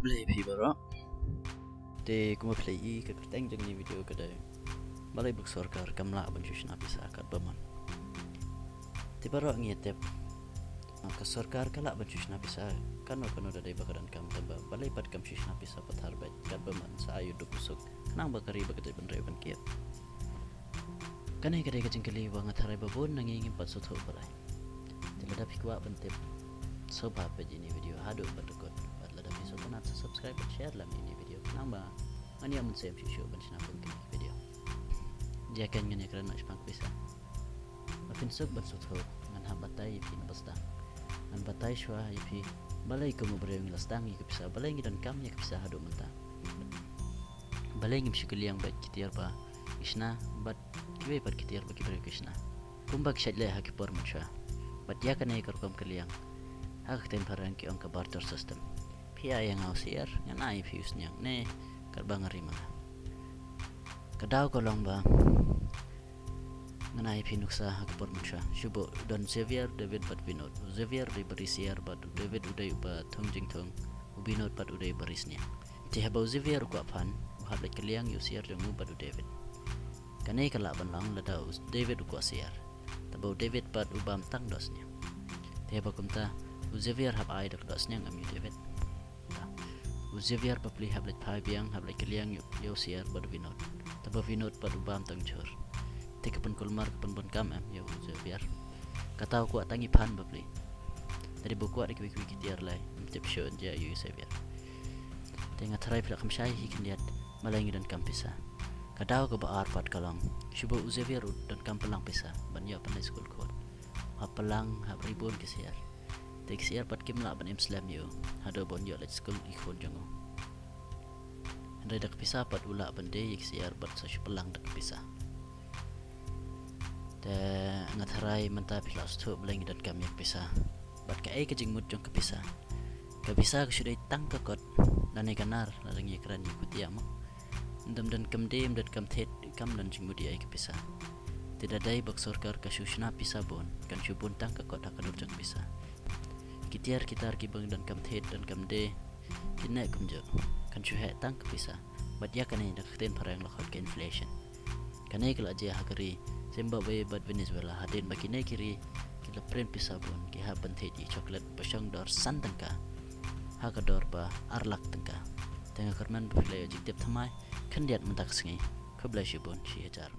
play pibara te kuma play I ka teng jeng ni video kada balai buk sarkar kamla banjusna pisa kat baman te baro ngietep ka sarkar kala banjusna pisa kan kanu dadai bakadan kam tamba balai pat kam shishna pisa pathar bat kat baman sa ayu du pusuk nang bakari bakate bandrai ban kiat kanai kadai ka jengkeli wa ngatharai babon nangi pat sotho balai tilada pikwa bantep soba page ini video hadu batukot lada episode nat subscribe dan share lam ini video namba ani amun sem shisho ban sina pun kini video dia kan ngene kerana spang bisa mafin sok ban sotho ngan habatai pin bastang ngan batai shwa ipi balai ko mo brewing lastang I bisa balai ngidan kam nya bisa hadu menta balai ngim shikli yang bat kitiar ba isna bat kiwe pat kitiar ba kibre krishna kumbak shadle hakipor mucha bat dia kan ekor kom kaliang hak temparan ki angka barter system pia yang ausier yang naif usnya ne karbang rima kadau kolong ba nganai pinuksa hak pormucha shubo don Xavier David bat binot Xavier di berisiar bat David uday ba thongjing thong ubinot bat uday berisnya ti habo Xavier ko aphan uhablek kaliang usier jemu bat David kanai kala banlang ladau David ko asiar tabo David bat ubam tang dosnya ti habo kumta Xavier hab ai dak dosnya ngam David Xavier papli hablet phabiang hablet kaliang yo siar badu vinod taba vinod badu bam tang chur tek pun kulmar pun bon kam yo Xavier katau ku atangi phan papli dari buku ada kwik tiar lai tip show ja yo Xavier tenga tharai phla kham shai hi kindiat malangi dan kam pisa katau ko ba arfat kalang shubo Xavier dan kam pelang pisa ban yo pan school ko ha pelang ha ribon ke siar tek siar pat kim la ban Islam yo hado bon yo let school ikon jango andai dak pisah pat ula ban de yik siar bat sa pelang dak pisah te ngatharai menta pilas thu blengi dan kam yak pisah bat ka ai ka jingmut jong ka pisah ka sudai tang ka kot dan ai kanar larang ikran ikuti am ndam dan kam dem dat kam thet kam dan jingmut ai ka pisah tidak dai bak sarkar ka shushna pisah bon kan shubun tang ka kot hakanur jong pisah kitiar kitar kibang dan kam thet dan kam de kinai kumjo kan shuhe tang kapisa bat ya kanai dak ten parang lakot ke inflation kanai kala je hakari semba we bat Venezuela haden bakine kiri kila prem pisa bon ki ha ban thet I chocolate pasang dor san tangka ha ka dor ba arlak tangka tenga karman bufle jik tep thamai khandiat mantak singi khablai shibon shi hajar